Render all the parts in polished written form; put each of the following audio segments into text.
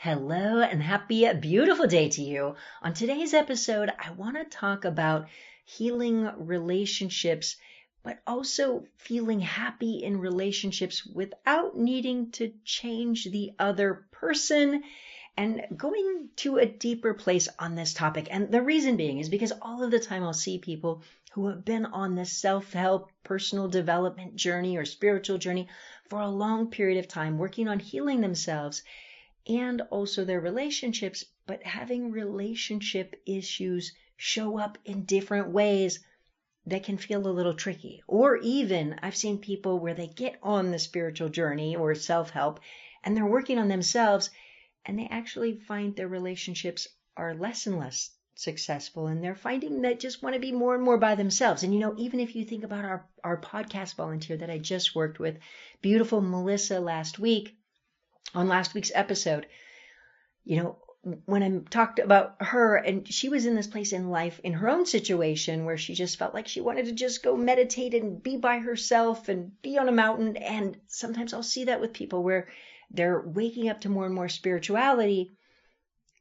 Hello and happy, beautiful day to you. On today's episode, I want to talk about healing relationships, but also feeling happy in relationships without needing to change the other person and going to a deeper place on this topic. And the reason being is because all of the time I'll see people who have been on this self-help, personal development journey or spiritual journey for a long period of time, working on healing themselves and also their relationships, but having relationship issues show up in different ways that can feel a little tricky. Or even I've seen people where they get on the spiritual journey or self-help and they're working on themselves and they actually find their relationships are less and less successful, and they're finding that just want to be more and more by themselves. And even if you think about our podcast volunteer that I just worked with, beautiful Melissa, on last week's episode, when I talked about her, and she was in this place in life, in her own situation, where she just felt like she wanted to just go meditate and be by herself and be on a mountain. And sometimes I'll see that with people where they're waking up to more and more spirituality,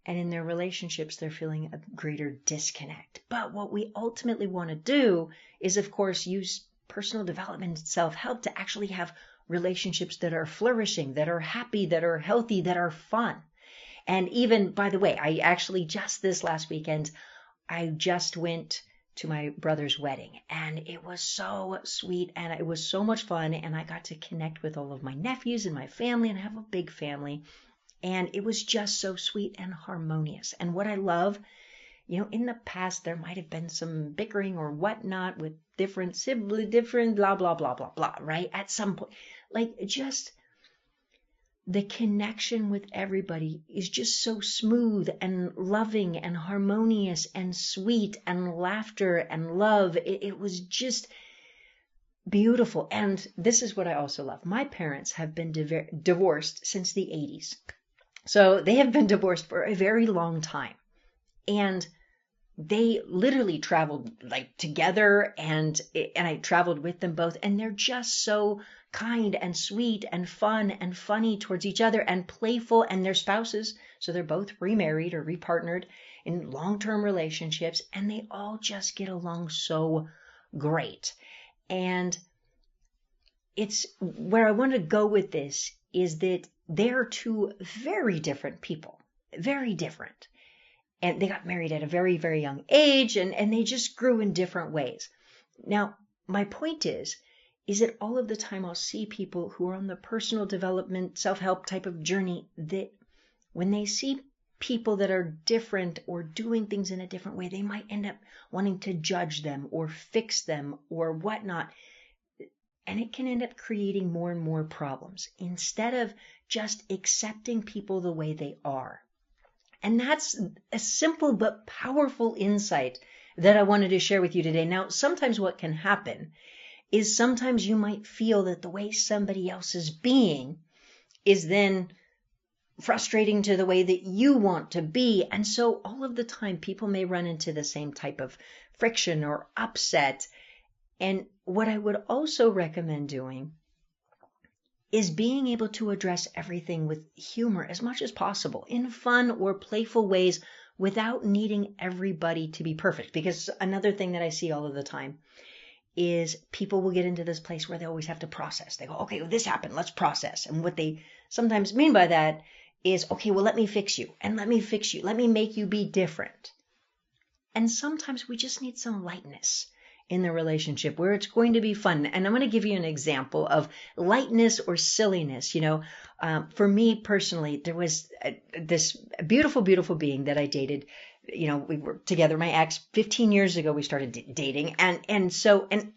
and in their relationships, they're feeling a greater disconnect. But what we ultimately want to do is, of course, use personal development and self-help to actually have relationships that are flourishing, that are happy, that are healthy, that are fun. And even, by the way, I actually just this last weekend, I just went to my brother's wedding, and it was so sweet and it was so much fun, and I got to connect with all of my nephews and my family, and I have a big family, and it was just so sweet and harmonious. And what I love, in the past, there might have been some bickering or whatnot with different siblings, different blah, blah, blah, blah, blah, right? At some point, just the connection with everybody is just so smooth and loving and harmonious and sweet, and laughter and love. It was just beautiful. And this is what I also love. My parents have been divorced since the 80s. So they have been divorced for a very long time. And they literally traveled together, and I traveled with them both, and they're just so kind and sweet and fun and funny towards each other and playful, and their spouses, so they're both remarried or repartnered in long-term relationships, and they all just get along so great. And it's where I want to go with this is that they're two very different people, very different. And they got married at a very, very young age, and they just grew in different ways. Now, my point is that all of the time I'll see people who are on the personal development, self-help type of journey, that when they see people that are different or doing things in a different way, they might end up wanting to judge them or fix them or whatnot. And it can end up creating more and more problems instead of just accepting people the way they are. And that's a simple but powerful insight that I wanted to share with you today. Now, sometimes what can happen is sometimes you might feel that the way somebody else is being is then frustrating to the way that you want to be. And so all of the time, people may run into the same type of friction or upset. And what I would also recommend doing is being able to address everything with humor as much as possible, in fun or playful ways, without needing everybody to be perfect. Because another thing that I see all of the time is people will get into this place where they always have to process. They go, okay, well, this happened, let's process. And what they sometimes mean by that is, okay, well, let me fix you, and let me fix you, let me make you be different. And sometimes we just need some lightness in the relationship where it's going to be fun. And I'm going to give you an example of lightness or silliness. For me personally, there was this beautiful, beautiful being that I dated. We were together, my ex, 15 years ago, we started dating. And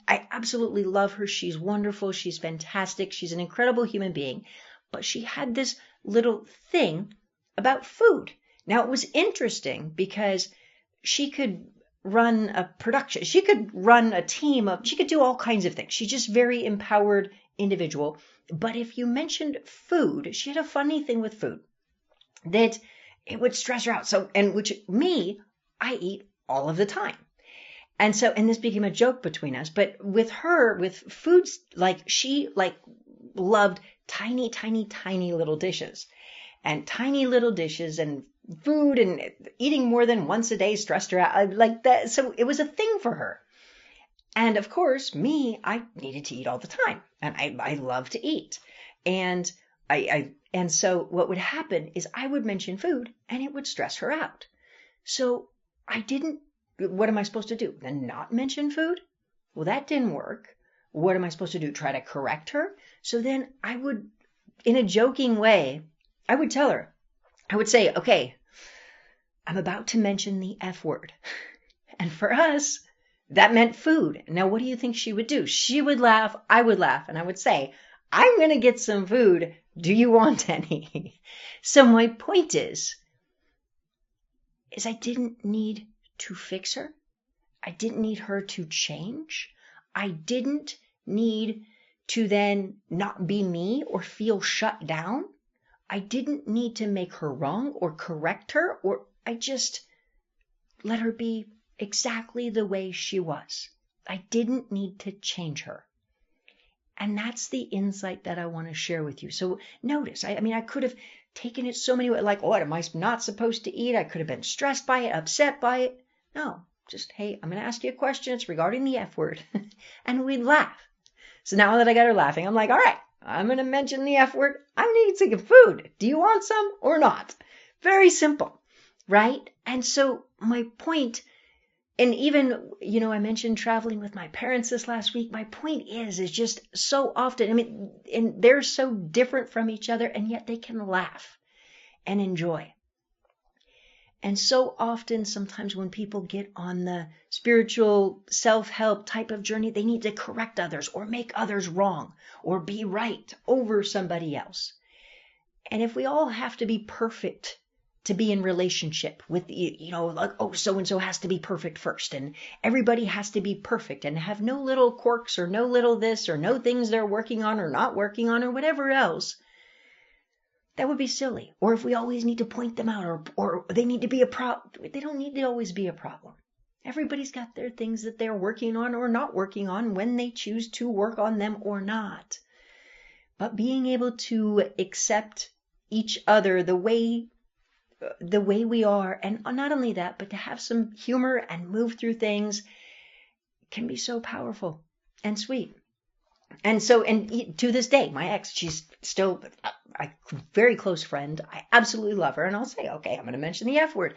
I absolutely love her. She's wonderful. She's fantastic. She's an incredible human being. But she had this little thing about food. Now, it was interesting because she could run a production. She could run a team she could do all kinds of things. She's just very empowered individual. But if you mentioned food, she had a funny thing with food that it would stress her out. So, and which I eat all of the time. And this became a joke between us. But with her, with foods, she loved tiny, tiny, tiny little dishes. and tiny little dishes and food, and eating more than once a day stressed her out like that. So it was a thing for her. And of course, me, I needed to eat all the time, and I love to eat. And and so what would happen is I would mention food and it would stress her out. So I didn't, what am I supposed to do? Then not mention food? Well, that didn't work. What am I supposed to do? Try to correct her? So then I would, in a joking way, I would tell her, I would say, okay, I'm about to mention the F word. And for us, that meant food. Now, what do you think she would do? She would laugh, I would laugh, and I would say, I'm going to get some food. Do you want any? So my point is I didn't need to fix her. I didn't need her to change. I didn't need to then not be me or feel shut down. I didn't need to make her wrong or correct her, or I just let her be exactly the way she was. I didn't need to change her. And that's the insight that I want to share with you. So notice, I mean, I could have taken it so many ways, like, what am I not supposed to eat? I could have been stressed by it, upset by it. No, just, hey, I'm going to ask you a question. It's regarding the F word. And we'd laugh. So now that I got her laughing, I'm like, all right, I'm going to mention the F word. I'm going to eat some food. Do you want some or not? Very simple, right? And so my point, and even, I mentioned traveling with my parents this last week. My point is just so often, I mean, and they're so different from each other, and yet they can laugh and enjoy. And so often, sometimes when people get on the spiritual self-help type of journey, they need to correct others or make others wrong or be right over somebody else. And if we all have to be perfect to be in relationship with, like, oh, so-and-so has to be perfect first, and everybody has to be perfect and have no little quirks or no little this or no things they're working on or not working on or whatever else, that would be silly. Or if we always need to point them out, or they need to be a problem, they don't need to always be a problem. Everybody's got their things that they're working on or not working on when they choose to work on them or not. But being able to accept each other the way we are, and not only that, but to have some humor and move through things can be so powerful and sweet. And so, and to this day, my ex, she's still a very close friend. I absolutely love her. And I'll say, okay, I'm going to mention the F word.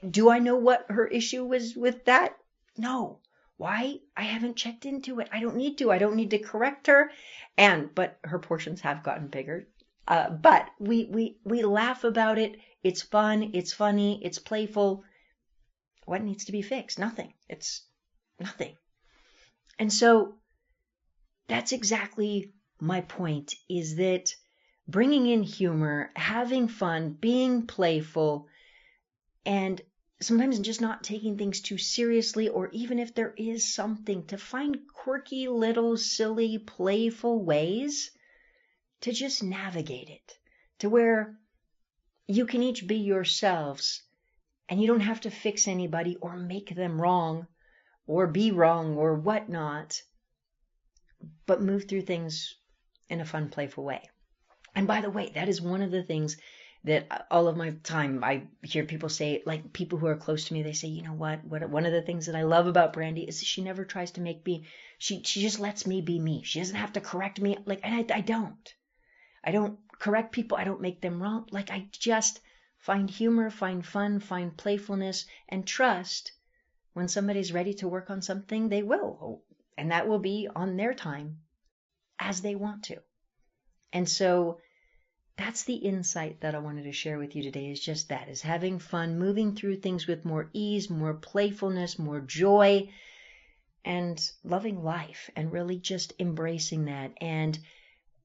Do I know what her issue was with that? No. Why? I haven't checked into it. I don't need to. I don't need to correct her. But her portions have gotten bigger. But we laugh about it. It's fun. It's funny. It's playful. What needs to be fixed? Nothing. It's nothing. And so that's exactly my point, is that bringing in humor, having fun, being playful, and sometimes just not taking things too seriously, or even if there is something, to find quirky little silly playful ways to just navigate it, to where you can each be yourselves and you don't have to fix anybody or make them wrong or be wrong or whatnot, but move through things in a fun, playful way. And by the way, that is one of the things that all of my time I hear people say, like people who are close to me, they say, you know what, one of the things that I love about Brandy is she never tries to make me, she just lets me be me. She doesn't have to correct me. Like, and I don't correct people. I don't make them wrong. Like, I just find humor, find fun, find playfulness, and trust when somebody's ready to work on something, they will. And that will be on their time as they want to. And so that's the insight that I wanted to share with you today, is just that, is having fun, moving through things with more ease, more playfulness, more joy, and loving life, and really just embracing that. And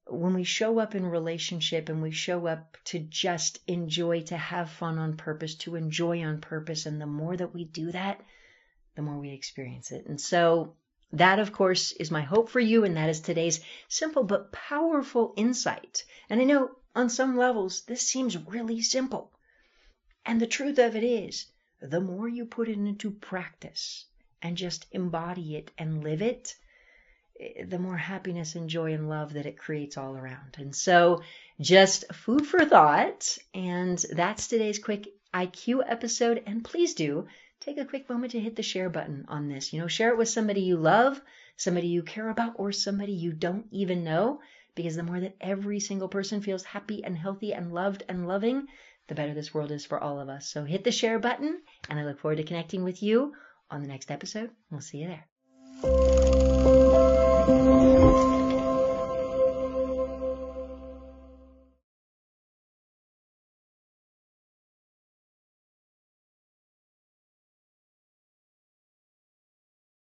when we show up in relationship and we show up to just enjoy, to have fun on purpose, to enjoy on purpose, and the more that we do that, the more we experience it. And so that, of course, is my hope for you, and that is today's simple but powerful insight. And I know on some levels this seems really simple. And the truth of it is, the more you put it into practice and just embody it and live it, the more happiness and joy and love that it creates all around. And so just food for thought. And that's today's quick IQ episode. And please do take a quick moment to hit the share button on this. Share it with somebody you love, somebody you care about, or somebody you don't even know. Because the more that every single person feels happy and healthy and loved and loving, the better this world is for all of us. So hit the share button, and I look forward to connecting with you on the next episode. We'll see you there.